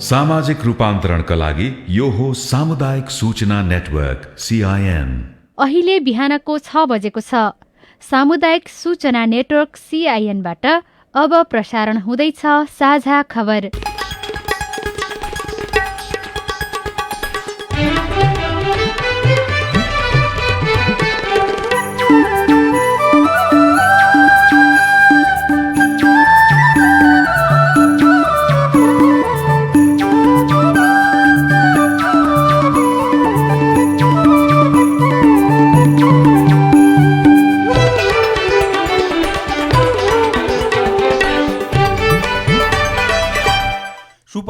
सामाजिक रूपान्तरणका लागि यो हो सामुदायिक सूचना नेटवर्क CIN। अहिले बिहानको 6 बजेको छ। सामुदायिक सूचना नेटवर्क CIN बाट अब प्रसारण हुँदैछ साझा खबर।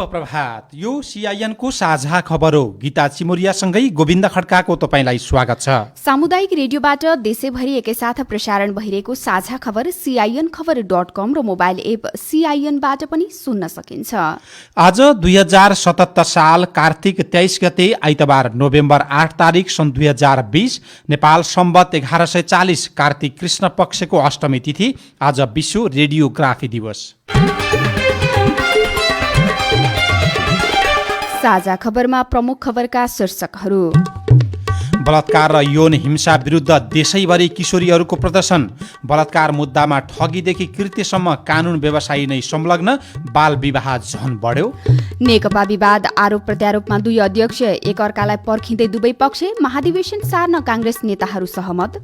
प्रभात, यो CIN को साझा खबर हो। गीता चिमुरियासँगै गोविन्द खड्काको तपाईलाई स्वागत छ। सामुदायिक रेडियोबाट देशैभरि एकैसाथ प्रसारण भइरहेको साझा खबर CINखबर.com र मोबाइल एप CIN बाट पनि सुन्न सकिन्छ। आज 2077 साल कार्तिक 23 गते आइतबार नोभेम्बर 8 तारिक सन् 2020 नेपाल सम्वत 1140 कार्तिक कृष्ण पक्षको अष्टमी तिथि। आज विश्व रेडियोग्राफी दिवस। साझा खबरमा प्रमुख खबरका शीर्षकहरू। बलात्कार र यौन हिंसा विरुद्ध देशैभरि किशोरीहरूको प्रदर्शन। बलात्कार मुद्दामा ठगीदेखि कृत्यसम्म कानुन व्यवसायी नै संलग्न। बाल विवाह झन बढ्यो। नेकपा विवाद आरोप प्रत्यारोपमा दुई अध्यक्ष एकअर्कालाई पर्खिँदै दुवै पक्ष। महाधिवेशन सार्न काङ्ग्रेस नेताहरू सहमत।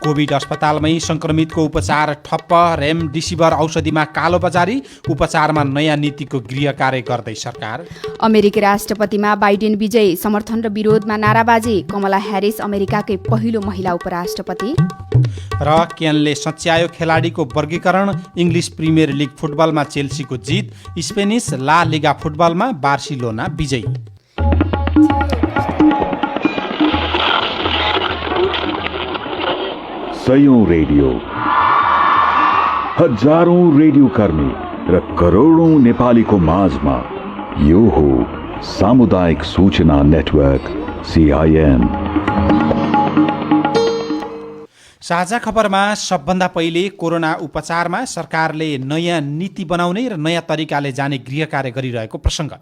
कोभिड अस्पतालमै संक्रमितको उपचार ठप्प। रेमडेसिभिर औषधिमा कालोबजारी। उपचारमा नयाँ नीतिको गृह कार्य गर्दै सरकार। अमेरिकी राष्ट्रपतिमा बाइडेन विजय। समर्थन र विरोधमा नाराबाजी। कमला ह्यारिस अमेरिकाकै पहिलो महिला उपराष्ट्रपति। र केनले सच्यायो खेलाडीको वर्गीकरण। इङ्ग्लिस प्रिमियर लिग फुटबलमा चेल्सीको जित। स्पेनिस ला लिगा फुटबलमा बार्सिलोना विजयी। सयौं रेडियो, हजारौं रेडियो कर्मी र करोडौं नेपालीको माझमा यो हो सामुदायिक सूचना नेटवर्क CIN। साझा खबरमा सबभन्दा पहिले कोरोना उपचारमा सरकारले नयाँ नीति बनाउने र नयाँ तरिकाले जाने गृह कार्य गरिरहेको प्रसङ्ग।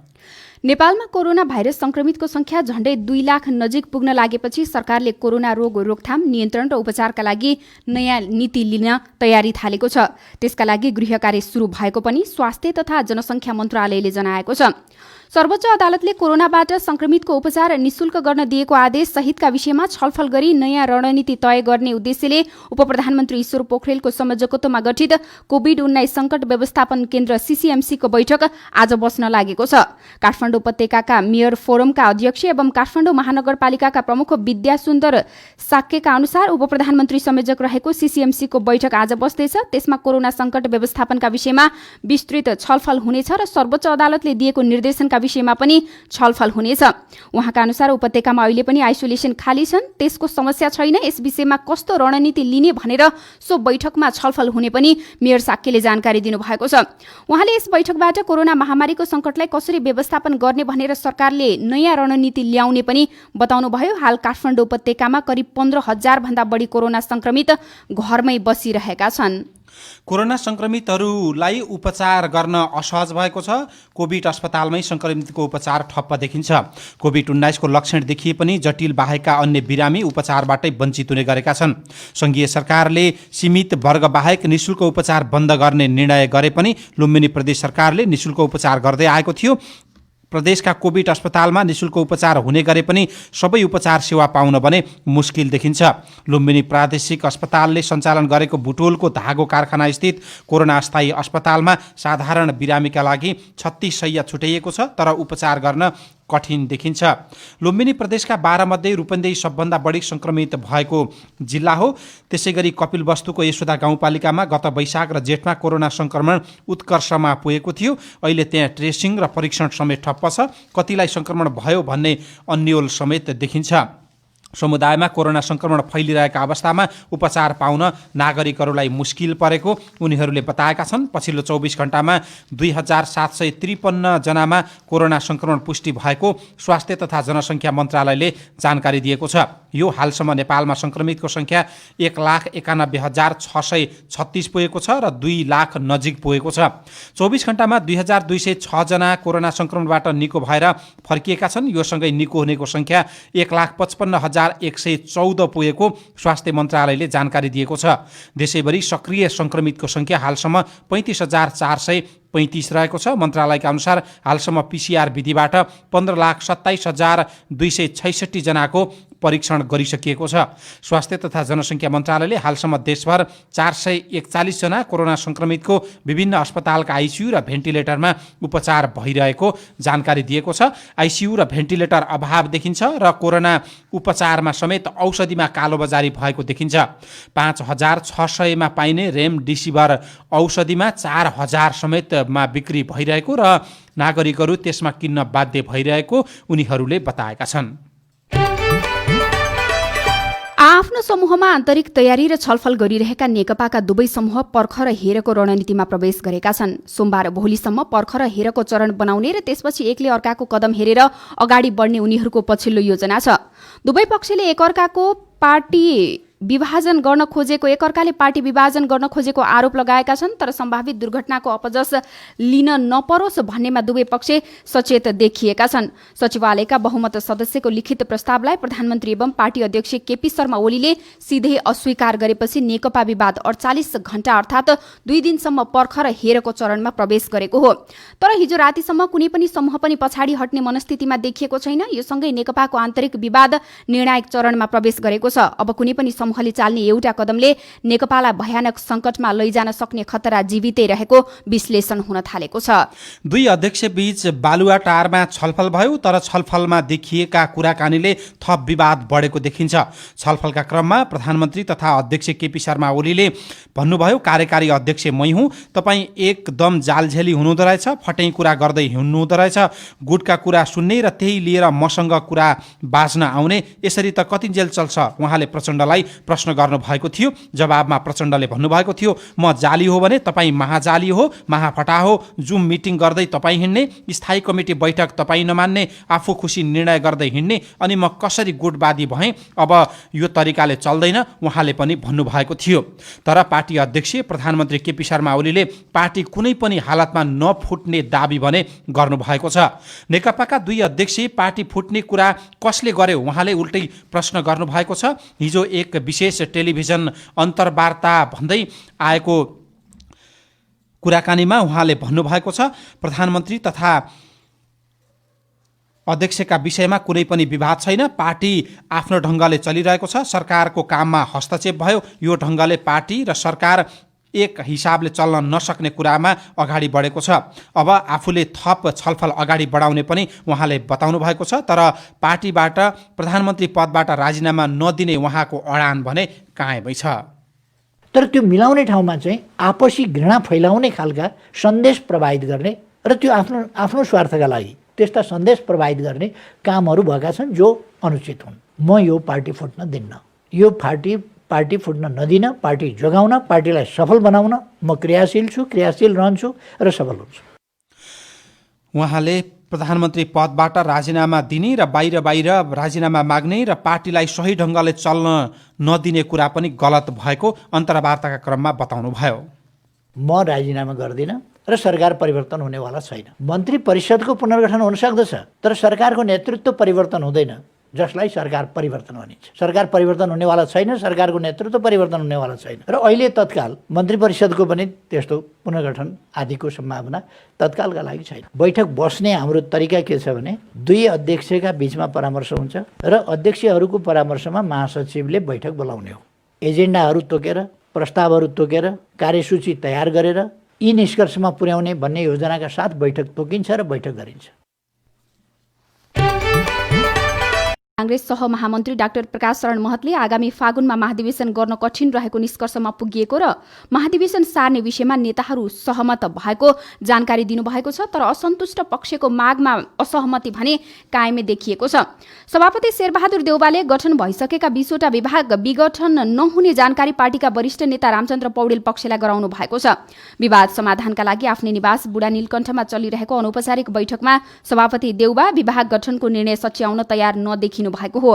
नेपालमा कोरोना भाइरस संक्रमितको संख्या झण्डै 2 लाख नजिक पुग्न लागेपछि सरकारले कोरोना रोग रोकथाम, नियन्त्रण र उपचारका लागि नयाँ नीति लिन तयारी थालेको छ। त्यसका लागि गृह कार्य सुरु भएको पनि स्वास्थ्य तथा जनसङ्ख्या मन्त्रालयले जनाएको छ। सर्वोच्च अदालतले कोरोनाबाट संक्रमितको उपचार निशुल्क गर्न दिएको आदेश सहितका विषयमा छलफल गरी नयाँ रणनीति तय गर्ने उद्देश्यले उपप्रधानमन्त्री ईश्वर पोखरेलको संयोजकत्वमा गठित कोभिड-19 सङ्कट व्यवस्थापन केन्द्र CCMC को बैठक आज बस्न लागेको छ। काठमाडौँ उपत्यकाका मेयर फोरमका अध्यक्ष एवं काठमाडौँ महानगरपालिकाका प्रमुख विद्यासुन्दर साक्यका अनुसार उपप्रधानमन्त्री संयोजक रहेको CCMC को बैठक आज बस्दैछ। त्यसमा कोरोना सङ्कट व्यवस्थापनका विषयमा विस्तृत छलफल हुनेछ र सर्वोच्च अदालतले दिएको निर्देशनका विषयमा पनि छलफल हुनेछ। उहाँका अनुसार उपत्यकामा अहिले पनि आइसोलेसन खाली छन्, त्यसको समस्या छैन। यस विषयमा कस्तो रणनीति लिने भनेर सो बैठकमा छलफल हुने पनि मेयर साक्यले जानकारी दिनुभएको छ। उहाँले यस बैठकबाट कोरोना महामारीको सङ्कटलाई कसरी व्यवस्थापन गर्ने भनेर सरकारले नयाँ रणनीति ल्याउने पनि बताउनुभयो। हाल काठमाडौँ उपत्यकामा करिब 15,000 भन्दा बढी कोरोना संक्रमित घरमै बसिरहेका छन्। कोरोना संक्रमितहरूलाई उपचार गर्न असहज भएको छ। कोभिड अस्पतालमै संक्रमितको उपचार ठप्प देखिन्छ। कोभिड-19 को लक्षण देखिए पनि जटिल बाहेकका अन्य बिरामी उपचारबाटै वञ्चित हुने गरेका छन्। संघीय सरकारले सीमित वर्ग बाहेक निशुल्क उपचार बन्द गर्ने निर्णय गरे पनि लुम्बिनी प्रदेश सरकारले निशुल्क उपचार गर्दै आएको थियो। प्रदेशका कोभिड अस्पतालमा निशुल्क उपचार हुने गरे पनि सबै उपचार सेवा पाउन भने मुस्किल देखिन्छ। लुम्बिनी प्रादेशिक अस्पतालले सञ्चालन गरेको बुटोलको धागो कारखाना स्थित कोरोना अस्थायी अस्पतालमा साधारण बिरामीका लागि 36 शय्या छुट्याइएको छ, तर उपचार गर्न कठिन देखिन्छ। लुम्बिनी प्रदेशका 12 मध्ये रूपन्देही सबभन्दा बढी संक्रमित भएको जिल्ला हो। त्यसैगरी कपिलवस्तुको यशोदा गाउँपालिकामा गत वैशाख र जेठमा कोरोना संक्रमण उत्कर्षमा पुगेको थियो। अहिले त्यहाँ ट्रेसिङ र परीक्षण समेत ठप्प छ। कतिलाई संक्रमण भयो भन्ने अन्यल समेत देखिन्छ। समुदायमा कोरोना संक्रमण फैलिरहेका अवस्थामा उपचार पाउन नागरिकहरूलाई मुस्किल परेको उनीहरूले बताएका छन्। पछिल्लो 24 घण्टामा 2753 जनामा कोरोना संक्रमण पुष्टि भएको स्वास्थ्य तथा जनसङ्ख्या मन्त्रालयले जानकारी दिएको छ। यो हालसम्म नेपालमा संक्रमितको सङ्ख्या 1,91,636 पुगेको छ र 2 लाख नजिक पुगेको छ। 24 घण्टामा 2206 जना कोरोना संक्रमणबाट निको भएर फर्किएका छन्। यो सँगै निको हुनेको सङ्ख्या 1,55,114 पुगेको स्वास्थ्य मन्त्रालयले जानकारी दिएको छ। देशैभरि सक्रिय संक्रमितको सङ्ख्या हालसम्म 35,435 रहेको छ। मन्त्रालयका अनुसार हालसम्म PCR विधिबाट 15,27,266 जनाको परीक्षण गरिसकिएको छ। स्वास्थ्य तथा जनसङ्ख्या मन्त्रालयले हालसम्म देशभर 441 जना कोरोना संक्रमितको विभिन्न अस्पतालका आइसियु र भेन्टिलेटरमा उपचार भइरहेको जानकारी दिएको छ। आइसियु र भेन्टिलेटर अभाव देखिन्छ र कोरोना उपचारमा समेत औषधिमा कालोबजारी भएको देखिन्छ। 5,600 मा पाइने रेमडेसिभिर औषधिमा 4,000 समेतमा बिक्री भइरहेको र नागरिकहरू त्यसमा किन्न बाध्य भइरहेको उनीहरूले बताएका छन्। आफ्नो समूहमा आन्तरिक तयारी र छलफल गरिरहेका नेकपाका दुवै समूह पर्ख र हेरको रणनीतिमा प्रवेश गरेका छन्। सोमबार भोलिसम्म पर्ख र हेरको चरण बनाउने र त्यसपछि एकले अर्काको कदम हेरेर अगाडि बढ्ने उनीहरूको पछिल्लो योजना छ। दुवै पक्षले एकअर्काले पार्टी विभाजन गर्न खोजेको आरोप लगाएका छन्। तर सम्भावित दुर्घटनाको अपजस लिन नपरोस् भन्नेमा दुवै पक्ष सचेत देखिएका छन्। सचिवालयका बहुमत सदस्यको लिखित प्रस्तावलाई प्रधानमन्त्री एवं पार्टी अध्यक्ष केपी शर्मा ओलीले सिधै अस्वीकार गरेपछि नेकपा विवाद 48 घण्टा अर्थात् 2 दिनसम्म पर्ख र हेरको चरणमा प्रवेश गरेको हो। तर हिजो रातिसम्म कुनै पनि समूह पनि पछाडि हट्ने मनस्थितिमा देखिएको छैन। यो सँगै नेकपाको आन्तरिक विवाद निर्णायक चरणमा प्रवेश गरेको छ। अब कुनै पनि समूहले चाल्ने एउटा कदमले नेकपालाई भयानक सङ्कटमा लैजान सक्ने खतरा जीवितै रहेको विश्लेषण हुन थालेको छ। दुई अध्यक्षबीच बालुवाटारमा छलफल भयो, तर छलफलमा देखिएका कुराकानीले थप विवाद बढेको देखिन्छ। छलफलका क्रममा प्रधानमन्त्री तथा अध्यक्ष केपी शर्मा ओलीले भन्नुभयो, कार्यकारी अध्यक्ष मै हुँ, तपाईँ एकदम जालझेली हुनुहुँदो रहेछ, फटै कुरा गर्दै हिँड्नुहुँदो रहेछ, गुटका कुरा सुन्ने र त्यही लिएर मसँग कुरा बाँच्न आउने, यसरी त कतिन्जेल चल्छ। उहाँले प्रचण्डलाई प्रश्न गर्नुभएको थियो। जवाबमा प्रचण्डले भन्नुभएको थियो, म जाली हो भने तपाईँ महाजाली हो, महाफटा हो, जुम मिटिङ गर्दै तपाईँ हिँड्ने, स्थायी कमिटी बैठक तपाईँ नमान्ने, आफू खुसी निर्णय गर्दै हिँड्ने, अनि म कसरी गुटवादी भएँ, अब यो तरिकाले चल्दैन, उहाँले पनि भन्नुभएको थियो। तर पार्टी अध्यक्ष प्रधानमन्त्री केपी शर्मा ओलीले पार्टी कुनै पनि हालतमा नफुट्ने दाबी भने गर्नुभएको छ। नेकपाका दुई अध्यक्ष पार्टी फुट्ने कुरा कसले गर्यो, उहाँले उल्टै प्रश्न गर्नुभएको छ। हिजो एक विशेष टेलिभिजन अन्तर्वार्ता भन्दै आएको कुराकानीमा उहाँले भन्नुभएको छ, प्रधानमन्त्री तथा अध्यक्षका विषयमा कुनै पनि विवाद छैन, पार्टी आफ्नो ढङ्गले चलिरहेको छ, सरकारको काममा हस्तक्षेप भयो, यो ढङ्गले पार्टी र सरकार एक हिसाबले चल्न नसक्ने कुरामा अगाडि बढेको छ। अब आफूले थप छलफल अगाडि बढाउने पनि उहाँले बताउनु भएको छ। तर पार्टीबाट प्रधानमन्त्री पदबाट राजीनामा नदिने उहाँको अडान भने कायमै छ। तर त्यो मिलाउने ठाउँमा चाहिँ आपसी घृणा फैलाउने खालका सन्देश प्रवाहित गर्ने र त्यो आफ्नो स्वार्थका लागि त्यस्ता सन्देश प्रवाहित गर्ने कामहरू भएका छन् जो अनुचित हुन्। म यो पार्टी फुट्न दिन्न, यो पार्टी फुट्न नदिन, पार्टी जोगाउन, पार्टीलाई सफल बनाउन म क्रियाशील छु, क्रियाशील रहन्छु र सफल हुन्छु। उहाँले प्रधानमन्त्री पदबाट राजीनामा दिने र बाहिर राजीनामा माग्ने र पार्टीलाई सही ढङ्गले चल्न नदिने कुरा पनि गलत भएको अन्तर्वार्ताका क्रममा बताउनुभयो। म राजीनामा गर्दिनँ र सरकार परिवर्तन हुनेवाला छैन। मन्त्री परिषदको पुनर्गठन हुन सक्दछ, तर सरकारको नेतृत्व परिवर्तन हुँदैन, जसलाई सरकार परिवर्तन भनिन्छ। सरकार परिवर्तन हुनेवाला छैन, सरकारको नेतृत्व परिवर्तन हुनेवाला छैन। र अहिले तत्काल मन्त्री परिषदको पनि त्यस्तो पुनर्गठन आदिको सम्भावना तत्कालका लागि छैन। बैठक बस्ने हाम्रो तरिका के छ भने दुई अध्यक्षका बीचमा परामर्श हुन्छ र अध्यक्षहरूको परामर्शमा महासचिवले बैठक बोलाउने हो। एजेन्डाहरू तोकेर, प्रस्तावहरू तोकेर, कार्यसूची तयार गरेर यी निष्कर्षमा पुर्याउने भन्ने योजनाका साथ बैठक तोकिन्छ र बैठक गरिन्छ। कांग्रेस सहमहामन्त्री डाक्टर प्रकाश शरण महतले आगामी फागुनमा महाधिवेशन गर्न कठिन रहेको निष्कर्षमा पुगिएको र महाधिवेशन सार्ने विषयमा नेताहरू सहमत भएको जानकारी दिनुभएको छ। तर असन्तुष्ट पक्षको मागमा असहमति भने कायमै देखिएको छ। सभापति शेरबहादुर देउवाले गठन भइसकेका 20वटा विभाग विघटन नहुने जानकारी पार्टीका वरिष्ठ नेता रामचन्द्र पौडेल पक्षलाई गराउनु भएको छ। विवाद समाधानका लागि आफ्नै निवास बुढा नीलकण्ठमा चलिरहेको अनौपचारिक बैठकमा सभापति देउवा विभाग गठनको निर्णय सच्याउन तयार नदेखिनु भएको हो।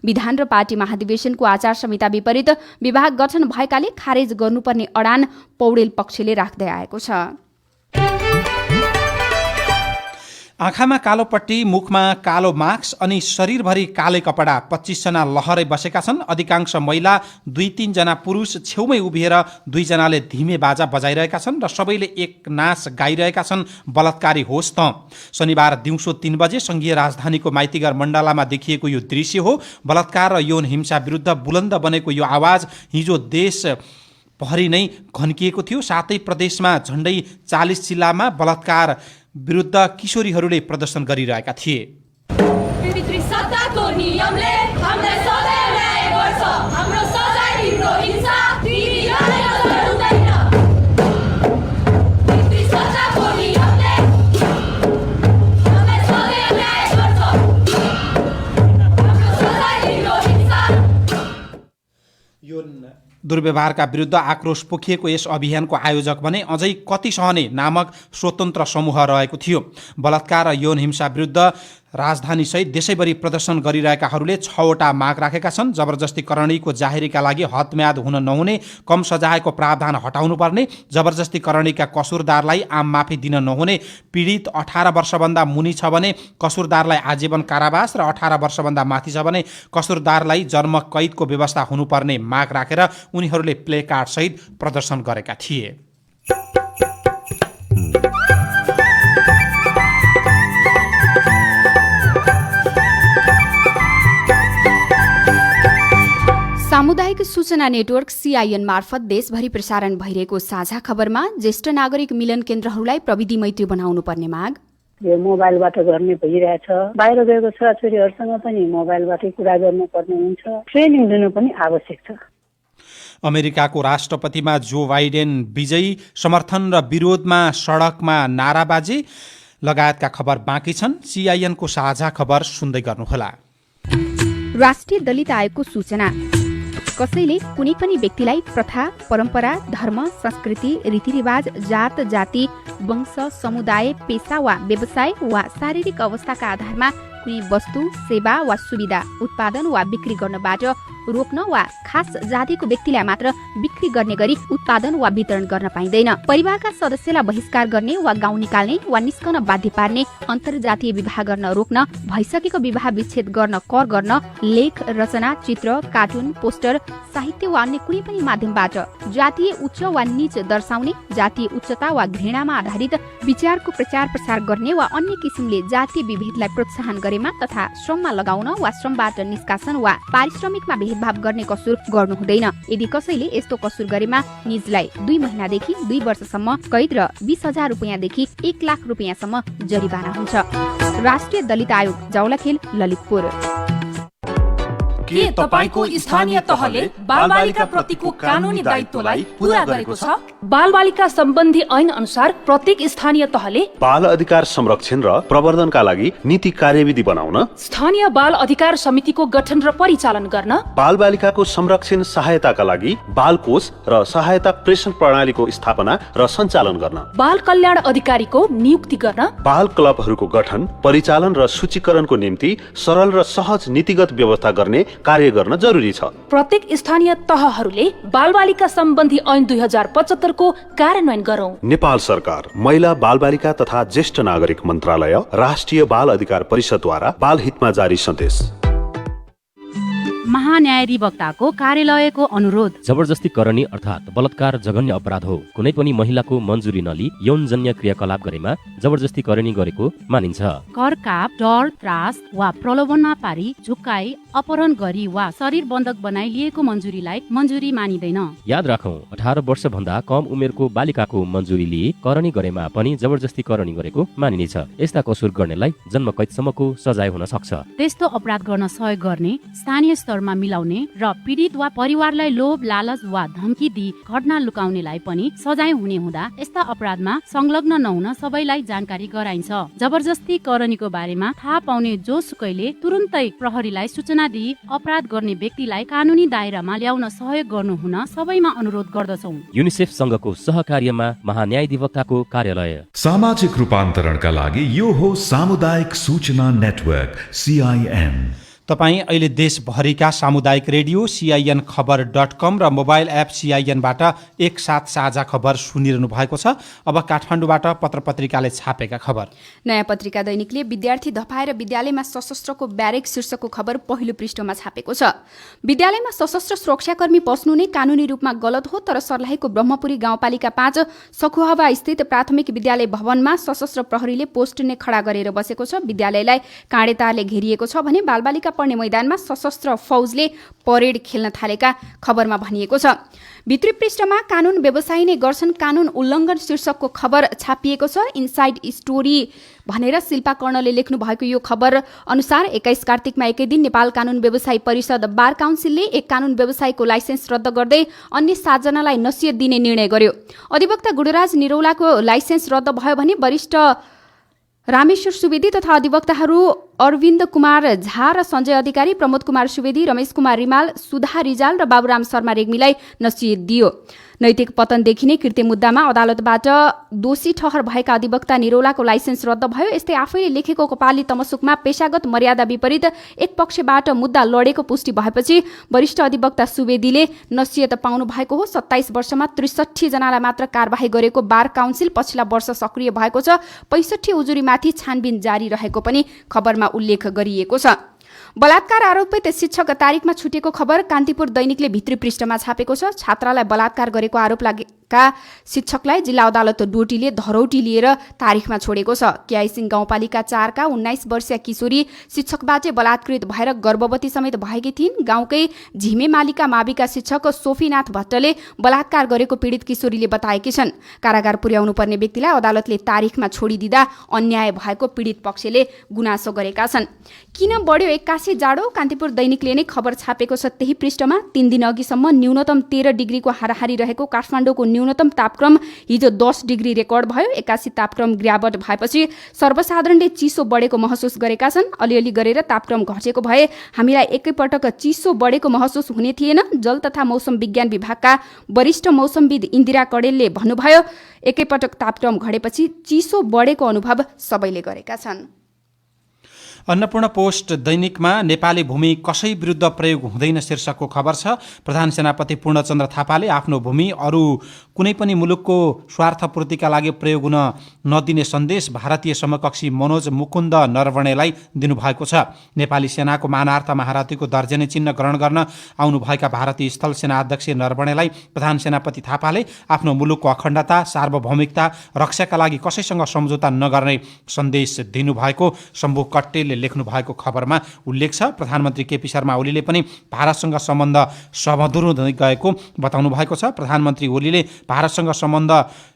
विधान र पार्टी महाधिवेशनको आचार संहिता विपरीत विभाग गठन भएकाले खारेज गर्नुपर्ने अडान पौडेल पक्षले राख्दै आएको छ। आँखामा कालो पट्टी, मुखमा कालो मास्क अनि शरीरभरि कालै कपडा 25 जना लहरै बसेका छन्। अधिकांश महिला 2-3 जना पुरुष छेउमै उभिएर 2 जनाले धिमे बाजा बजाइरहेका छन् र सबैले एक नाच गाइरहेका छन्, बलात्कारी होस् त। शनिबार दिउँसो 3 बजे संघीय राजधानीको माइतीघर मण्डलामा देखिएको यो दृश्य हो। बलात्कार र यौन हिंसा विरुद्ध बुलन्द बनेको यो आवाज हिजो देश भरि नै घन्किएको थियो। सातै प्रदेशमा झण्डै 40 जिल्लामा बलात्कार विरुद्ध किशोरीहरूले प्रदर्शन गरिरहेका थिए। दुर्व्यवहारका विरुद्ध आक्रोश पोखिएको यस अभियानको आयोजक भने अझै कति सहने नामक स्वतन्त्र समूह रहेको थियो। बलात्कार र यौन हिंसा विरुद्ध राजधानीसहित देशैभरि प्रदर्शन गरिरहेकाहरूले 6वटा माग राखेका छन्। जबरजस्ती करणीको जाहेरीका लागि हदम्याद हुन नहुने, कम सजायको प्रावधान हटाउनुपर्ने, जबरजस्ती करणीका कसुरदारलाई आम माफी दिन नहुने, पीडित 18 वर्षभन्दा मुनि छ भने कसुरदारलाई आजीवन कारावास र 18 वर्षभन्दा माथि छ भने कसुरदारलाई जन्म कैदको व्यवस्था हुनुपर्ने माग राखेर उनीहरूले प्ले कार्ड सहित प्रदर्शन गरेका थिए। सामुदायिक सूचना नेटवर्क CIN मार्फत देशभरि प्रसारण भइरहेको साझा खबरमा ज्येष्ठ नागरिक मिलन केन्द्रहरूलाई प्रविधि मैत्री बनाउनु पर्ने माग, यो मोबाइलबाट गर्ने भइरहेछ, बाहिर गएको छोराछोरीहरूसँग पनि मोबाइलबाटै कुरा गर्नुपर्ने हुन्छ, ट्रेनिङ दिनु पनि आवश्यक छ। अमेरिकाको राष्ट्रपतिमा जो बाइडेन विजयी, समर्थन र विरोधमा सडकमा नाराबाजी लगायतका खबर बाँकी छन्। CIN को साझा खबर सुन्दै गर्नुहोला। राष्ट्रिय दलित आयोगको सूचना, कसैले कुनै पनि व्यक्तिलाई प्रथा, परम्परा, धर्म, संस्कृति, रीतिरिवाज, जात, जाति, वंश, समुदाय, पेशा वा व्यवसाय वा शारीरिक अवस्थाका आधारमा कुनै वस्तु, सेवा वा सुविधा उत्पादन वा बिक्री गर्नबाट रोक्न वा खास जातिको व्यक्तिलाई मात्र बिक्री गर्ने गरी उत्पादन वा वितरण गर्न पाइँदैन। परिवारका सदस्यलाई बहिष्कार गर्ने वा गाउँ निकाल्ने वा निस्कन बाध्य पार्ने, अन्तर्जातीय विवाह गर्न रोक्न, भइसकेको विवाह विच्छेद गर्न, कर गर्न, लेख, रचना, चित्र, कार्टुन, पोस्टर, साहित्य वा अन्य कुनै पनि माध्यमबाट जातीय उच्च वा नीच दर्शाउने, जातीय उच्चता वा घृणामा आधारित विचारको प्रचार प्रसार गर्ने वा अन्य किसिमले जातीय विभेदलाई प्रोत्साहन गरेमा तथा श्रममा लगाउन वा श्रमबाट निष्कासन वा पारिश्रमिकमा भेदभाव गर्ने कसुर गर्नु हुँदैन। यदि कसैले यस्तो कसुर गरेमा निजलाई 2 महिनादेखि 2 वर्षसम्म कैद र 20,000 रुपियाँदेखि 1 लाख रुपियाँसम्म जरिवाना हुन्छ। राष्ट्रिय दलित आयोग, जाउलाखेल, ललितपुर। के तपाईको स्थानीय तहले बालबालिका प्रतिको कानूनी दायित्वलाई पूरा गरेको छ? बालबालिका सम्बन्धी ऐन अनुसार प्रत्येक स्थानीय तहले बाल अधिकार संरक्षण र प्रवर्धनका लागि नीति कार्यविधि बनाउन, स्थानीय बाल अधिकार समितिको गठन र परिचालन गर्न, बालबालिकाको संरक्षण सहायताका लागि बाल कोष र सहायता प्रेषण प्रणालीको स्थापना र सञ्चालन गर्न, बाल कल्याण अधिकारीको नियुक्ति गर्न, बाल क्लबहरूको गठन, परिचालन र सूचीकरणको निम्ति सरल र सहज नीतिगत व्यवस्था गर्ने कार्य गर्न जरुरी छ। प्रत्येक स्थानीय तहहरूले बालबालिका सम्बन्धी ऐन 2075 को कार्यान्वयन गरौं। नेपाल सरकार, महिला, बालबालिका तथा ज्येष्ठ नागरिक मन्त्रालय, राष्ट्रिय बाल अधिकार परिषदद्वारा बाल हितमा जारी सन्देश। महान्यायाधिवक्ताको कार्यालयको अनुरोध। जबरजस्ती करणी अर्थात् बलात्कार जघन्य अपराध हो। कुनै पनि महिलाको मन्जुरी नलिई यौनजन्य क्रियाकलाप गरेमा जबरजस्ती करणी गरेको मानिन्छ। करकाप, डर, त्रास वा प्रलोभनमा पारी, झुक्काई, अपहरण गरी वा शरीर बन्धक बनाई लिएको मन्जुरीलाई मन्जुरी मानिँदैन। याद राखौं, 18 वर्षभन्दा कम उमेरको बालिकाको मन्जुरी लिए करणी गरेमा पनि जबरजस्ती करणी गरेको मानिनेछ। यस्ता कसुर गर्नेलाई जन्मकैदसम्मको सजाय हुन सक्छ। त्यस्तो अपराध गर्न सहयोग गर्ने, स्थानीय स्तरमा मिलाउने र पीडित वा परिवारलाई लोभ, लालच वा धम्की दिई घटना लुकाउनेलाई पनि सजाय हुने हुँदा यस्ता अपराधमा संलग्न नहुन सबैलाई जानकारी गराइन्छ। जबरजस्ती करनीको बारेमा थाहा पाउने जोसुकैले तुरुन्तै प्रहरीलाई सूचना दिई अपराध गर्ने व्यक्तिलाई कानुनी दायरामा ल्याउन सहयोग गर्नु हुन सबैमा अनुरोध गर्दछौं। युनिसेफ संघको सहकार्यमा महान्यायाधिवक्ताको कार्यालय। सामाजिक रूपान्तरणका लागि यो हो सामुदायिक सूचना नेटवर्क CIN। तपाईँ अहिले देशभरिका सामुदायिक रेडियो CIN खबर.com र मोबाइल एप CIN-बाट एकसाथ साझा खबर सुनिरहनु भएको छ। अब काठमाडौँबाट पत्र पत्रिकाले छापेका खबर। नयाँ पत्रिका दैनिकले विद्यार्थी धपाएर विद्यालयमा सशस्त्रको ब्यारेक शीर्षकको खबर पहिलो पृष्ठमा छापेको छ। विद्यालयमा सशस्त्र सुरक्षाकर्मी पस्नु नै कानुनी रूपमा गलत हो, तर सर्लाहीको ब्रह्मपुरी गाउँपालिका 5 सखुहवा स्थित प्राथमिक विद्यालय भवनमा सशस्त्र प्रहरीले पोस्ट नै खडा गरेर बसेको छ। विद्यालयलाई काँडे तारले घेरिएको छ भने बालबालिका पर्ने मैदानमा सशस्त्र फौजले परेड खेल्न थालेका खबरमा भनिएको छ। भित्री पृष्ठमा कानुन व्यवसायी नै गर्छन् कानुन उल्लङ्घन शीर्षकको खबर छापिएको छ। इनसाइड स्टोरी भनेर शिल्पा कर्णले लेख्नु भएको यो खबर अनुसार 21 कार्तिकमा एकै दिन नेपाल कानुन व्यवसायी परिषद बार काउन्सिलले एक कानुन व्यवसायीको लाइसेन्स रद्द गर्दै अन्य 7 जनालाई नसियत दिने निर्णय गर्यो। अधिवक्ता गुणराज निरौलाको लाइसेन्स रद्द भयो भने वरिष्ठ रामेश्वर सुवेदी तथा अधिवक्ताहरू अरविन्द कुमार झा र सञ्जय अधिकारी, प्रमोद कुमार सुवेदी, रमेश कुमार रिमाल, सुधा रिजाल र बाबुराम शर्मा रेग्मीलाई नसियत दियो। नैतिक पतनदेखि नै कृत्य मुद्दामा अदालतबाट दोषी ठहर भएका अधिवक्ता निरौलाको लाइसेन्स रद्द भयो। यस्तै आफैले लेखेको कपाली तमसुकमा पेशागत मर्यादा विपरीत एक पक्षबाट मुद्दा लडेको पुष्टि भएपछि वरिष्ठ अधिवक्ता सुवेदीले नसियत पाउनु भएको हो। 27 वर्षमा 63 जनालाई मात्र कारबाही गरेको बार काउन्सिल पछिल्ला वर्ष सक्रिय भएको छ। 65 उजुरीमाथि छानबिन जारी रहेको पनि खबरमा उल्लेख गरिएको छ। बलात्कार आरोपित शिक्षक तारिकमा छुटेको खबर कान्तिपुर दैनिकले भित्री पृष्ठमा छापेको छ। छात्रालाई बलात्कार गरेको आरोप लागेका शिक्षकलाई जिल्ला अदालत डोटीले धरौटी लिएर तारिखमा छोडेको छ। क्याइसिङ गाउँपालिका 4 का 19 वर्षीय किशोरी शिक्षकबाट बलात्कृत भएर गर्भवती समेत भएकी थिइन्। गाउँकै झिमे मालिका माविका शिक्षक सोफीनाथ भट्टले बलात्कार गरेको पीडित किशोरीले बताएकी छन्। कारागार पुर्याउनु पर्ने व्यक्तिलाई अदालतले तारिखमा छोडिदिँदा अन्याय भएको पीडित पक्षले गुनासो गरेका छन्। किन बढ्यो 81 जाडो? कान्तिपुर दैनिकले नै खबर छापेको छ त्यही पृष्ठमा। 3 दिन अघिसम्म न्यूनतम 13 डिग्रीको हाराहारी रहेको काठमाडौँको न्यूनतम तापक्रम हिजो 10 डिग्री रेकर्ड भयो। 81 तापक्रम गिरावट भएपछि सर्वसाधारणले चिसो बढेको महसुस गरेका छन्। अलिअलि गरेर तापक्रम घटेको भए हामीलाई एकैपटक चिसो बढेको महसुस हुने थिएन। जल तथा मौसम विज्ञान विभागका वरिष्ठ मौसमविद इन्दिरा कडेलले भन्नुभयो, एकैपटक तापक्रम घटेपछि चिसो बढेको अनुभव सबैले गरेका छन्। अन्नपूर्ण पोस्ट दैनिकमा नेपाली भूमि कसै विरुद्ध प्रयोग हुँदैन शीर्षकको खबर छ। प्रधान सेनापति पूर्णचन्द्र थापाले आफ्नो भूमि अरू कुनै पनि मुलुकको स्वार्थपूर्तिका लागि प्रयोग हुन नदिने सन्देश भारतीय समकक्षी मनोज मुकुन्द नरवणेलाई दिनुभएको छ। नेपाली सेनाको मानार्थ महारथीको दर्जनी चिन्ह ग्रहण गर्न आउनुभएका भारतीय स्थल सेना अध्यक्ष नरवणेलाई प्रधान सेनापति थापाले आफ्नो मुलुकको अखण्डता, सार्वभौमिकता रक्षाका लागि कसैसँग सम्झौता नगर्ने सन्देश दिनुभएको शम्भु कट्टेलले लेख्नु भएको खबरमा उल्लेख छ। प्रधानमन्त्री केपी शर्मा ओलीले पनि भारतसँग सम्बन्ध समधुर हुँदै गएको बताउनु भएको छ। प्रधानमन्त्री ओलीले भारतसँग सम्बन्ध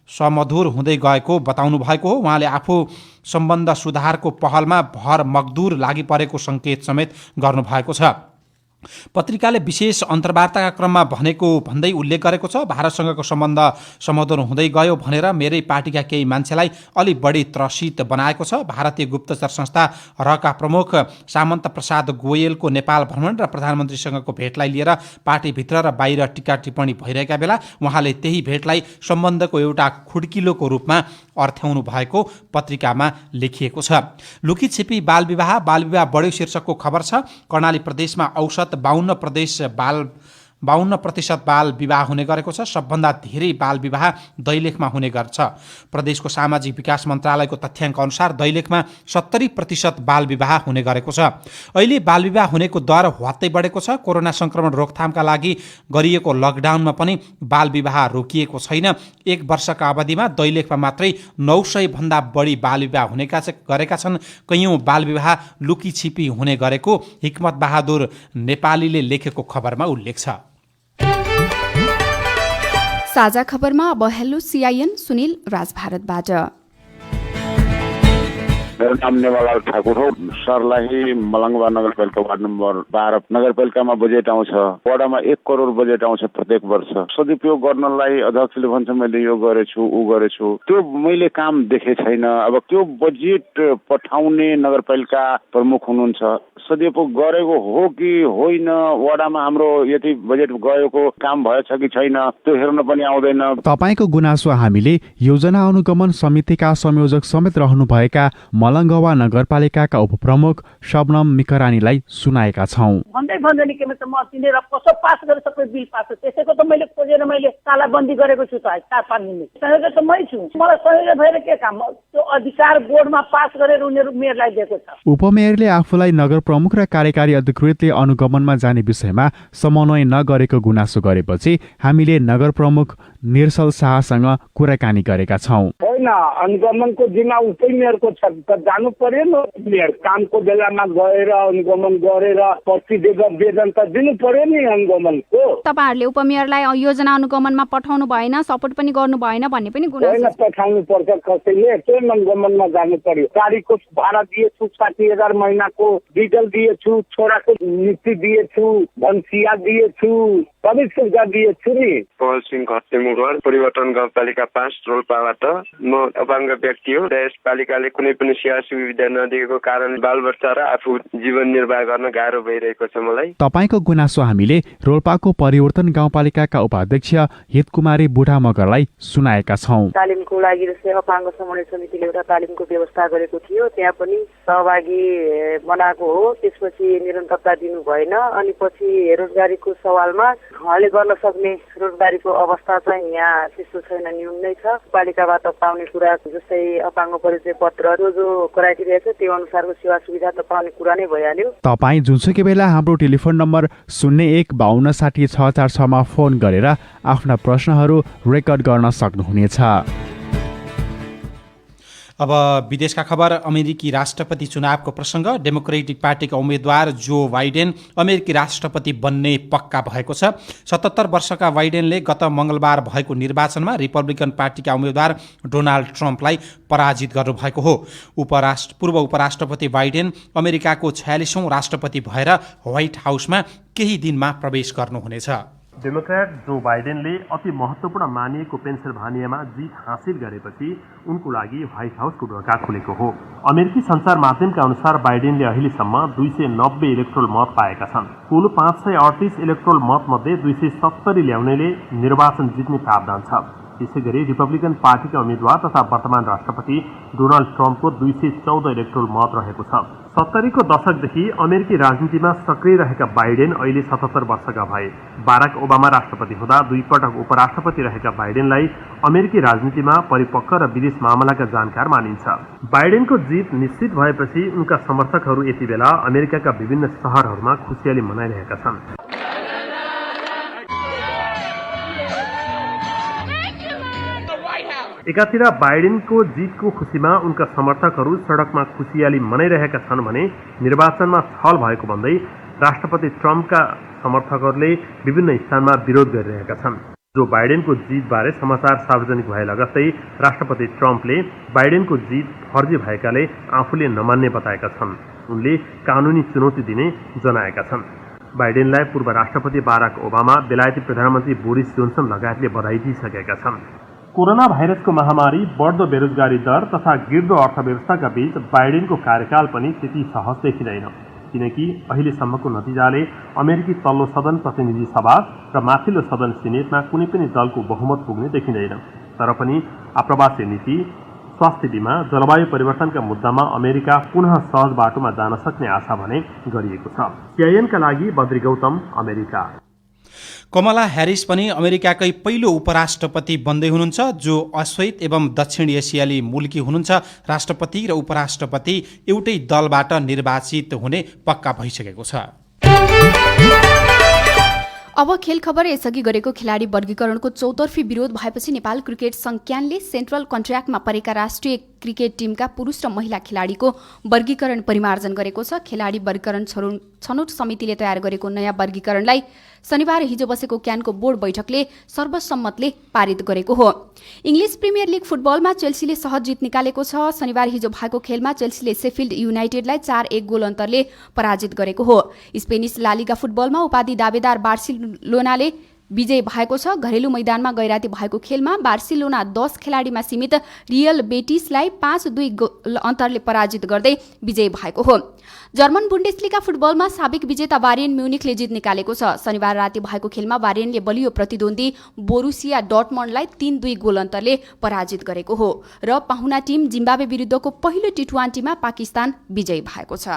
समधुर हुँदै गएको बताउनु भएको हो। उहाँले आफू सम्बन्ध सुधारको पहलमा भर मगदुर लागि परेको सङ्केत समेत गर्नुभएको छ। पत्रिकाले विशेष अन्तर्वार्ताका क्रममा भन्दै उल्लेख गरेको छ, भारतसँगको सम्बन्ध समधुर हुँदै गयो भनेर मेरै पार्टीका केही मान्छेलाई अलि बढी त्रसित बनाएको छ। भारतीय गुप्तचर संस्था रका प्रमुख सामन्त प्रसाद गोयलको नेपाल भ्रमण र प्रधानमन्त्रीसँगको भेटलाई लिएर पार्टीभित्र र बाहिर टिका टिप्पणी भइरहेका बेला उहाँले त्यही भेटलाई सम्बन्धको एउटा खुड्किलोको रूपमा अर्थ्याउनु भएको पत्रिकामा लेखिएको छ। लुकीछिपी बालविवाह बढ्यो शीर्षकको खबर छ। कर्णाली प्रदेशमा औसत 52 प्रदेश बाल 52% बाल विवाह हुने गरेको छ। सबभन्दा धेरै बाल विवाह दैलेखमा हुने गर्छ। प्रदेशको सामाजिक विकास मन्त्रालयको तथ्याङ्क अनुसार दैलेखमा 70% बाल विवाह हुने गरेको छ। अहिले बाल विवाह हुनेको दर ह्वात्तै बढेको छ। कोरोना संक्रमण रोकथामका लागि गरिएको लकडाउनमा पनि बाल विवाह रोकिएको छैन। 1 वर्षका अवधिमा दैलेखमा मात्रै 900 भन्दा बढी बाल विवाह गरेका छन्। कैयौं बाल विवाह लुकी छिपी हुने गरेको हिक्मत बहादुर नेपालीले लेखेको खबरमा उल्लेख छ। साझा खबरमा अब हेलो सीआईएन सुनिल राजभारतबाट। मेरो नाम नेवालाल ठाकुर हो। सर्लाही मलङ्गवा नगरपालिका वार्ड नम्बर 12 नगरपालिकामा बजेट आउँछ। वडामा 1 करोड बजेट आउँछ प्रत्येक वर्ष। सदुपयोग गर्नलाई अध्यक्षले भन्छ मैले यो गरेछु ऊ गरेछु, त्यो मैले काम देखे छैन। अब त्यो बजेट पठाउने नगरपालिका प्रमुख हुनुहुन्छ, सदुपयोग गरेको हो कि होइन, वडामा हाम्रो यति बजेट गएको काम भएछ कि छैन त्यो हेर्न पनि आउँदैन। तपाईको गुनासो हामीले योजना अनुगमन समितिका संयोजक समेत रहनुभएका मलङ्गवा नगरपालिकाका उपप्रमुख शबनम मिकरानीलाई सुनाएका छौं। भन्दै के म तिनीहरु कसो पास गरे सबै बिल पास, त्यसैको त मैले खोजेर मैले तालाबन्दी गरेको छु त 4-5 दिन। सहयोग त मै छु, मलाई सहयोग भएर के काम? त्यो अधिकार बोर्डमा पास गरेर उनीहरु मेयरलाई दिएको छ। उपमेयरले आफूलाई नगर प्रमुख र कार्यकारी अधिकृतले अनुगमनमा जाने विषयमा समन्वय नगरेको गुनासो गरेपछि हामीले नगर प्रमुख निर्सल शाहसँग कुराकानी गरेका छौं। होइन, अनुगमनको जिम्मा उतै मेयरको छ, जानु पर्यो नि। मेयर कामको बेलामा गएर अनुगमन गरेर प्रतिवेदन वेतन त दिनु पर्यो नि अनुगमनको। तपाईहरुले उपमेयरलाई योजना अनुगमनमा पठाउनु भएन, सपोर्ट पनि गर्नु भएन भन्ने पनि गुनासो। होइन, पठाउनु पर्छ कसैले, त्यो अनुगमनमा जानु पर्यो। गाडीको भाडा दिएछु 60,000 महिनाको, डिजल दिएछु, छोराको नीति दिएछु, भन्सिया दिएछु, सबै सुविधा दिएछु नि। पवन सिंह घट्टे मुगर, परिवर्तन गाउँपालिका 5 रोल्पाबाट। म अपाङ्ग व्यक्ति हो। यसपालिकाले कुनै पनि सेवा सुविधा नदिएको कारण बालबच्चा र आफू जीवन निर्वाह गर्न गाह्रो भइरहेको छ मलाई। तपाईको गुनासो हामीले रोल्पाको परिवर्तन गाउँपालिकाका उपाध्यक्ष हितकुमारी बुढा मगरलाई सुनाएका छौं। तालिमको लागि जस्तै अपाङ्ग समन्वय समितिले एउटा तालिमको व्यवस्था गरेको थियो, त्यहाँ पनि सहभागी बनाएको हो। त्यसपछि निरन्तरता दिनु भएन। अनि पछि रोजगारीको सवालमा उहाँले गर्न सक्ने रोजगारीको अवस्था चाहिँ यहाँ त्यस्तो छैन, न्यून नै छ। पालिकाबाट पाउने कुरा जस्तै अपाङ्ग परिचय पत्र जो क्राइटेरिया छ त्यो अनुसारको सेवा सुविधा त पाउने कुरा नै भइहाल्यो। तपाईँ जुनसुकै बेला हाम्रो टेलिफोन नम्बर 0152606446 मा फोन गरेर आफ्ना प्रश्नहरू रेकर्ड गर्न सक्नुहुनेछ। अब विदेशका खबर। अमेरिकी राष्ट्रपति चुनावको प्रसङ्ग। डेमोक्रेटिक पार्टीका उम्मेद्वार जो बाइडेन अमेरिकी राष्ट्रपति बन्ने पक्का भएको छ। 77 वर्षका बाइडेनले गत मङ्गलबार भएको निर्वाचनमा रिपब्लिकन पार्टीका उम्मेद्वार डोनाल्ड ट्रम्पलाई पराजित गर्नुभएको हो। पूर्व उपराष्ट्रपति बाइडेन अमेरिकाको 46औं राष्ट्रपति भएर व्हाइट हाउसमा केही दिनमा प्रवेश गर्नुहुनेछ। डेमोक्रेट जो बाइडेनले अति महत्त्वपूर्ण मानिएको पेन्सिल्भानियामा जित हासिल गरेपछि उनको लागि व्हाइट हाउसको ढोका खुलेको हो। अमेरिकी सञ्चार माध्यमका अनुसार बाइडेनले अहिलेसम्म 290 इलेक्ट्रोल मत पाएका छन्। कुल 538 इलेक्ट्रोल मत मध्ये 270 ल्याउनेले निर्वाचन जित्ने प्रावधान छ। त्यसैगरी रिपब्लिकन पार्टीका उम्मेद्वार तथा वर्तमान राष्ट्रपति डोनाल्ड ट्रम्पको 214 इलेक्ट्रोल मत रहेको छ। 70 को दशकदेखि अमेरिकी राजनीतिमा सक्रिय रहेका बाइडेन अहिले 77 वर्षका भए। बाराक ओबामा राष्ट्रपति हुँदा 2 पटक उपराष्ट्रपति रहेका बाइडेनलाई अमेरिकी राजनीतिमा परिपक्व र विदेश मामलाका जानकार मानिन्छ। बाइडेनको जित निश्चित भएपछि उनका समर्थकहरू यति बेला अमेरिकाका विभिन्न शहरहरूमा खुसियाली मनाइरहेका छन्। एकातिर बाइडेनको जितको खुसीमा उनका समर्थकहरू सडकमा खुसियाली मनाइरहेका छन् भने निर्वाचनमा छल भएको भन्दै राष्ट्रपति ट्रम्पका समर्थकहरूले विभिन्न स्थानमा विरोध गरिरहेका छन्। जो बाइडेनको जितबारे समाचार सार्वजनिक भए लगत्तै राष्ट्रपति ट्रम्पले बाइडेनको जित फर्जी भएकाले आफूले नमान्ने बताएका छन्। उनले कानुनी चुनौती दिने जनाएका छन्। बाइडेनलाई पूर्व राष्ट्रपति बाराक ओबामा, बेलायती प्रधानमन्त्री बोरिस जोन्सन लगायतले बधाई दिइसकेका छन्। कोरोना भाइरसको महामारी, बढ्दो बेरोजगारी दर तथा गिर्दो अर्थव्यवस्थाका बीच बाइडेनको कार्यकाल पनि त्यति सहज देखिँदैन, किनकि अहिलेसम्मको नतिजाले अमेरिकी तल्लो सदन प्रतिनिधि सभा र माथिल्लो सदन सिनेटमा कुनै पनि दलको बहुमत पुग्ने देखिँदैन। तर पनि आप्रवासी नीति, स्वास्थ्य बीमा, जलवायु परिवर्तनका मुद्दामा अमेरिका पुनः सहज बाटोमा जान सक्ने आशा भने गरिएको छ। सीआईएनका लागि बद्री गौतम, अमेरिका। कमला ह्यारिस पनि अमेरिकाकै पहिलो उपराष्ट्रपति बन्दै हुनुहुन्छ जो अश्वेत एवं दक्षिण एसियाली मूलकी हुनुहुन्छ। राष्ट्रपति र उपराष्ट्रपति एउटै दलबाट निर्वाचित हुने पक्का भइसकेको छ। अब खेल खबर। यसअघि गरेको खेलाडी वर्गीकरणको चौतर्फी विरोध भएपछि नेपाल क्रिकेट संघ क्यानले सेन्ट्रल कन्ट्र्याक्टमा परेका राष्ट्रिय क्रिकेट टिमका पुरुष र महिला खेलाडीको वर्गीकरण परिमार्जन गरेको छ। खेलाडी वर्गीकरण छनौट समितिले तयार गरेको नयाँ वर्गीकरणलाई शनिबार हिजो बसेको क्यानको बोर्ड बैठकले सर्वसम्मतले पारित गरेको हो। इङ्ग्लिस प्रिमियर लिग फुटबलमा चेल्सीले सहज जित निकालेको छ। शनिबार हिजो भएको खेलमा चेल्सीले शेफिल्ड युनाइटेडलाई 4-1 गोल अन्तरले पराजित गरेको हो। स्पेनिस लालिगा फुटबलमा उपाधि दावेदार बार्सिलोनाले विजय भएको छ। घरेलु मैदानमा गैराती भएको खेलमा बार्सिलोना 10 खेलाडीमा सीमित रियल बेटिसलाई 5-2 गोल अन्तरले पराजित गर्दै विजय भएको हो। जर्मन बुन्डेसलिगा फुटबलमा साबिक विजेता बायर्न म्युनिखले जित निकालेको छ। शनिबार राति भएको खेलमा बायर्नले बलियो प्रतिद्वन्दी बोरुसिया डर्टमन्डलाई 3-2 गोल अन्तरले पराजित गरेको हो र पाहुना टिम जिम्बाब्वे विरुद्धको पहिलो टी20मा पाकिस्तान विजयी भएको छ।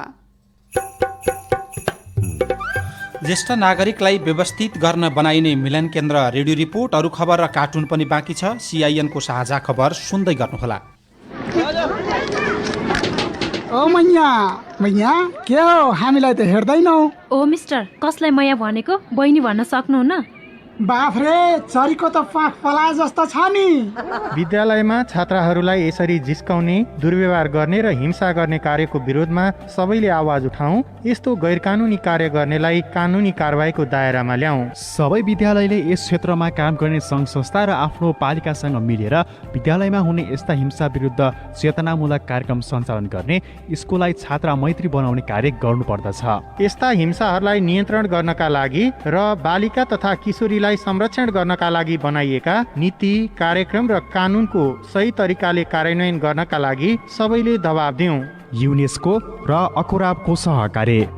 ज्येष्ठ नागरिकलाई व्यवस्थित गर्न बनाइने मिलन केन्द्र रेडियो रिपोर्ट, अरू खबर र कार्टुन पनि बाँकी छ। CIN को साझा खबर सुन्दै गर्नुहोला। ओ मैया के हो, हामीलाई त हेर्दैनौ? ओ मिस्टर, कसलाई मैया भनेको? बहिनी भन्न सक्नुहुन्न? बाफ्रे, चरीको त पाख पला जस्तो छ नि। विद्यालयमा छात्राहरूलाई यसरी जिस्काउने, दुर्व्यवहार गर्ने र हिंसा गर्ने कार्यको विरोधमा सबैले आवाज उठाउँ। यस्तो गैरकानुनी कार्य गर्नेलाई कानुनी कारबाहीको दायरामा ल्याउँ। सबै विद्यालयले यस क्षेत्रमा काम गर्ने सङ्घ संस्था र आफ्नो पालिकासँग मिलेर विद्यालयमा हुने यस्ता हिंसा विरुद्ध चेतनामूलक कार्यक्रम सञ्चालन गर्ने, स्कुललाई छात्र मैत्री बनाउने कार्य गर्नुपर्दछ। यस्ता हिंसाहरूलाई नियन्त्रण गर्नका लागि र बालिका तथा किशोरीलाई संरक्षण गर्नका लागि बनाइएका नीति, कार्यक्रम र कानुनको सही तरिकाले कार्यान्वयन गर्नका लागि सबैले दबाब दिउँ। युनेस्को र अकुराबको सहकार्य।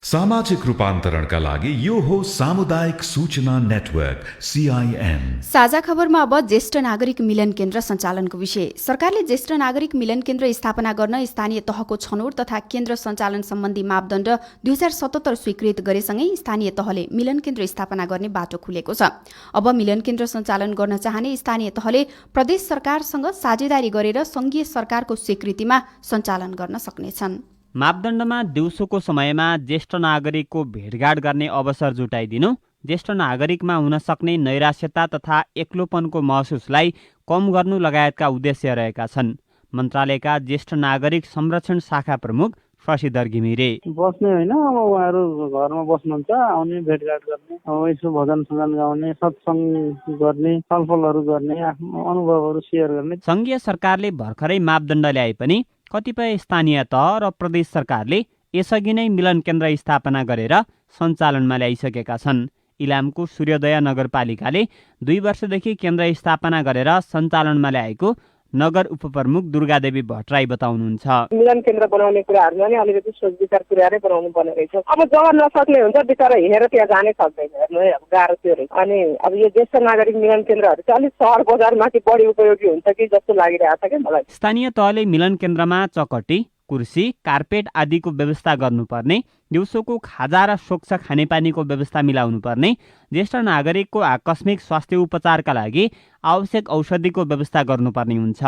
सामाजिक रूपान्तरणका लागि यो हो सामुदायिक सूचना नेटवर्क CIN। साझा खबरमा अब ज्येष्ठ नागरिक मिलन केन्द्र सञ्चालनको विषय। सरकारले ज्येष्ठ नागरिक मिलन केन्द्र स्थापना गर्न स्थानीय तहको छनौट तथा केन्द्र सञ्चालन सम्बन्धी मापदण्ड 2077 स्वीकृत गरेसँगै स्थानीय तहले मिलन केन्द्र स्थापना गर्ने बाटो खुलेको छ। अब मिलन केन्द्र सञ्चालन गर्न चाहने स्थानीय तहले प्रदेश सरकारसँग साझेदारी गरेर सङ्घीय सरकारको स्वीकृतिमा सञ्चालन गर्न सक्नेछन्। मापदण्डमा दिउँसोको समयमा ज्येष्ठ नागरिकको भेटघाट गर्ने अवसर जुटाइदिनु, ज्येष्ठ नागरिकमा हुन सक्ने नैराश्यता तथा एक्लोपनको महसुसलाई कम गर्नु लगायतका उद्देश्य रहेका छन्। मन्त्रालयका ज्येष्ठ नागरिक संरक्षण शाखा प्रमुख शशिधर घिमिरे। बस्ने होइन, अब उहाँहरू घरमा बस्नुहुन्छ, आउने भेटघाट गर्ने, अब यसो भजन सजन गाउने, सत्सङ्ग गर्ने, छलफलहरू गर्ने, आफ्नो अनुभवहरू सेयर गर्ने। सङ्घीय सरकारले भर्खरै मापदण्ड ल्याए पनि कतिपय स्थानीय तह र प्रदेश सरकारले यसअघि नै मिलन केन्द्र स्थापना गरेर सञ्चालनमा ल्याइसकेका छन्। इलामको सूर्योदय नगरपालिकाले 2 वर्षदेखि केन्द्र स्थापना गरेर सञ्चालनमा ल्याएको नगर उपप्रमुख दुर्गादेवी भट्टराई बताउनुहुन्छ। मिलन केन्द्र बनाउने कुराहरूमा नि अलिकति सोच विचार कुराहरू बनाउनु पर्ने रहेछ। अब जब नसक्ने हुन्छ बिचरा हिँडेर त्यहाँ जानै सक्दैन, हेर्नु है, अब गाह्रो त्यो रहेछ। अनि अब यो ज्येष्ठ नागरिक मिलन केन्द्रहरू चाहिँ अलिक सहर बजारमाथि बढी उपयोगी हुन्छ कि जस्तो लागिरहेको छ क्या मलाई। स्थानीय तहले मिलन केन्द्रमा चकटी, कुर्सी, कार्पेट आदिको व्यवस्था गर्नुपर्ने, दिउँसोको खाजा र स्वच्छ खानेपानीको व्यवस्था मिलाउनुपर्ने, ज्येष्ठ नागरिकको आकस्मिक स्वास्थ्य उपचारका लागि आवश्यक औषधिको व्यवस्था गर्नुपर्ने हुन्छ।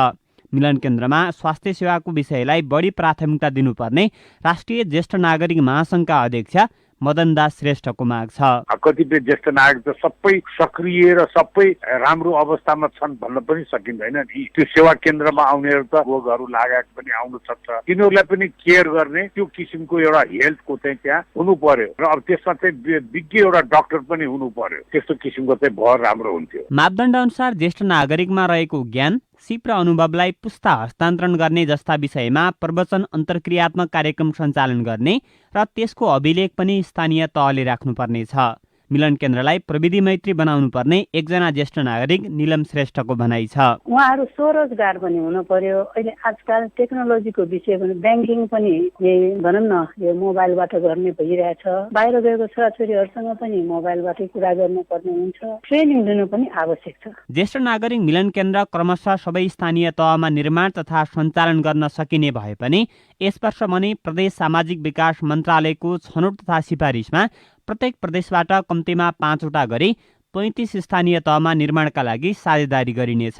मिलन केन्द्रमा स्वास्थ्य सेवाको विषयलाई बढी प्राथमिकता दिनुपर्ने राष्ट्रिय ज्येष्ठ नागरिक महासङ्घका अध्यक्ष मदन दास श्रेष्ठको माग छ। कतिपय ज्येष्ठ नागरिक त सबै सक्रिय र सबै राम्रो अवस्थामा छन् भन्न पनि सकिँदैन नि। त्यो सेवा केन्द्रमा आउनेहरू त रोगहरू लागेको पनि आउनु सक्छ, तिनीहरूलाई पनि केयर गर्ने त्यो किसिमको एउटा हेल्थको चाहिँ त्यहाँ हुनु पर्यो र अब त्यसमा चाहिँ विज्ञ एउटा डाक्टर पनि हुनु पर्यो। त्यस्तो किसिमको चाहिँ भर राम्रो हुन्थ्यो। मापदण्ड अनुसार ज्येष्ठ नागरिकमा रहेको ज्ञान, सिप र अनुभवलाई पुस्ता हस्तान्तरण गर्ने जस्ता विषयमा प्रवचन अन्तर्क्रियात्मक कार्यक्रम सञ्चालन गर्ने र त्यसको अभिलेख पनि स्थानीय तहले राख्नुपर्ने छ। मिलन केन्द्रलाई प्रविधि मैत्री बनाउनु पर्ने एकजना ज्येष्ठ नागरिक निलम श्रेष्ठको भनाइ छ। उहाँहरू स्वरोजगार पनि हुनु पर्यो। अहिले आजकल टेक्नोलोजीको विषय पनि ब्याङ्किङ पनि यही भनौँ न यो मोबाइलबाट गर्ने भइरहेछ। बाहिर गएको छोराछोरीहरूसँग पनि मोबाइलबाटै कुरा गर्नुपर्ने हुन्छ। ट्रेनिङ दिनु पनि आवश्यक छ। ज्येष्ठ नागरिक मिलन केन्द्र क्रमशः सबै स्थानीय तहमा निर्माण तथा सञ्चालन गर्न सकिने भए पनि यस वर्ष भने प्रदेश सामाजिक विकास मन्त्रालयको छनौट तथा सिफारिसमा प्रत्येक प्रदेशबाट कम्तीमा 5वटा गरी 35 स्थानीय तहमा निर्माणका लागि साझेदारी गरिनेछ।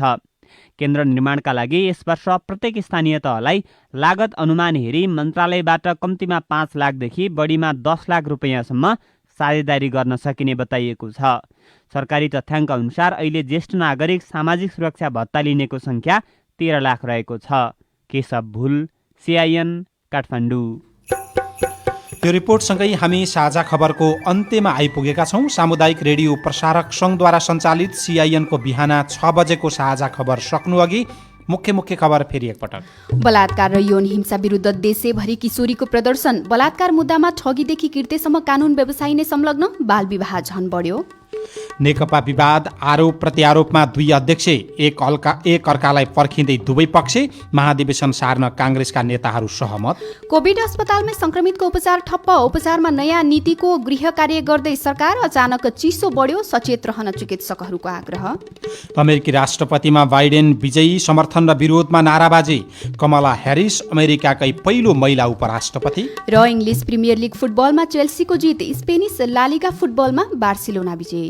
केन्द्र निर्माणका लागि यस वर्ष प्रत्येक स्थानीय तहलाई लागत अनुमान हेरी मन्त्रालयबाट कम्तीमा 5 लाखदेखि बढीमा 10 लाख रुपैयाँसम्म साझेदारी गर्न सकिने बताइएको छ। सरकारी तथ्याङ्क अनुसार अहिले ज्येष्ठ नागरिक सामाजिक सुरक्षा भत्ता लिनेको संख्या 13 लाख रहेको छ। केशव भुल, CIN, काठमाडौँ। यो रिपोर्टसँगै हामी साझा खबरको अन्त्यमा आइपुगेका छौँ। सामुदायिक रेडियो प्रसारक सङ्घद्वारा सञ्चालित CIN को बिहान 6 बजेको साझा खबर सक्नुअघि मुख्य खबर फेरि एकपटक। बलात्कार र यौन हिंसा विरुद्ध देशैभरि किशोरीको प्रदर्शन। बलात्कार मुद्दामा ठगीदेखि कृत्यसम्म कानुन व्यवसायी नै संलग्न। बाल विवाह झन बढ्यो। नेकपा विवाद आरोप प्रत्यारोपमा दुई अध्यक्ष एक अर्कालाई पर्खिँदै दुवै पक्ष। महाधिवेशन सार्न काङ्ग्रेसका नेताहरू सहमत। कोभिड अस्पतालमै संक्रमितको उपचार ठप्प। उपचारमा नयाँ नीतिको गृह कार्य गर्दै सरकार। अचानक चिसो बढ्यो, सचेत रहन चिकित्सकहरूको आग्रह। अमेरिकी राष्ट्रपतिमा बाइडेन विजयी। समर्थन र विरोधमा नाराबाजी। कमला ह्यारिस अमेरिकाकै पहिलो महिला उपराष्ट्रपति। र इङ्ग्लिस प्रिमियर लिग फुटबलमा चेल्सीको जित। स्पेनिस लालिगा फुटबलमा बार्सिलोना विजय।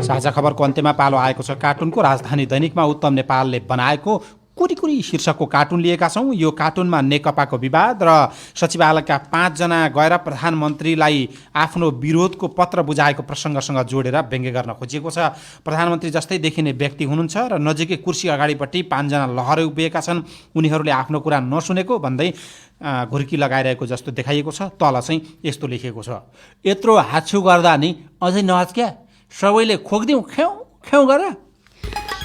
साझा खबरको अन्त्यमा पालो आएको छ कार्टुनको। राजधानी दैनिकमा उत्तम नेपालले बनाएको कुरी शीर्षकको कार्टुन लिएका छौँ। यो कार्टुनमा नेकपाको विवाद र सचिवालयका 5 जना गएर प्रधानमन्त्रीलाई आफ्नो विरोधको पत्र बुझाएको प्रसङ्गसँग जोडेर व्यङ्ग्य गर्न खोजिएको छ। प्रधानमन्त्री जस्तै देखिने व्यक्ति हुनुहुन्छ र नजिकै कुर्सी अगाडिपट्टि 5 जना लहरै उभिएका छन्। उनीहरूले आफ्नो कुरा नसुनेको भन्दै घुर्की लगाइरहेको जस्तो देखाइएको छ। तल चाहिँ यस्तो लेखिएको छ, यत्रो हाछु गर्दा नि अझै नहच्क्या, सबैले खोक्दिउँ ख्याउ ख्याउ गर।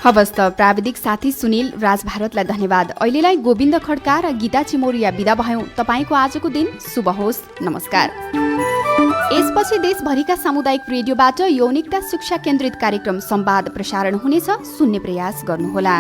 हवस् त प्राविधिक साथी सुनिल राज भारतलाई धन्यवाद। अहिलेलाई गोविन्द खड्का र गीता चिमोरिया बिदा भयौँ। तपाईँको आजको दिन शुभ होस्। नमस्कार। यसपछि देशभरिका सामुदायिक रेडियोबाट यौनिकता शिक्षा केन्द्रित कार्यक्रम संवाद प्रसारण हुनेछ। सुन्ने प्रयास गर्नुहोला।